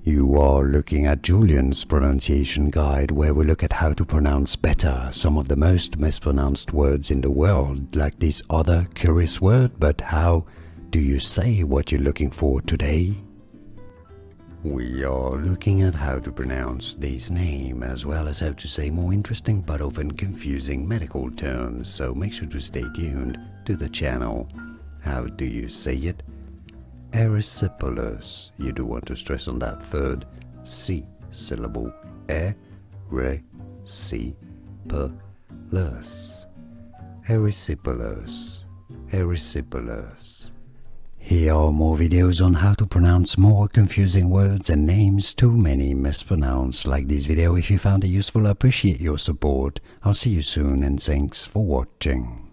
You are looking at Julian's pronunciation guide, where we look at how to pronounce better some of the most mispronounced words in the world, like this other curious word. But how do you say what you're looking for today? We are looking at how to pronounce this name, as well as how to say more interesting but often confusing medical terms, so make sure to stay tuned to the channel. How do you say it? Erysipelas. You do want to stress on that third C syllable. Erysipelas. Erysipelas. Erysipelas. Here are more videos on how to pronounce more confusing words and names too many mispronounced. Like this video if you found it useful. I appreciate your support. I'll see you soon and thanks for watching.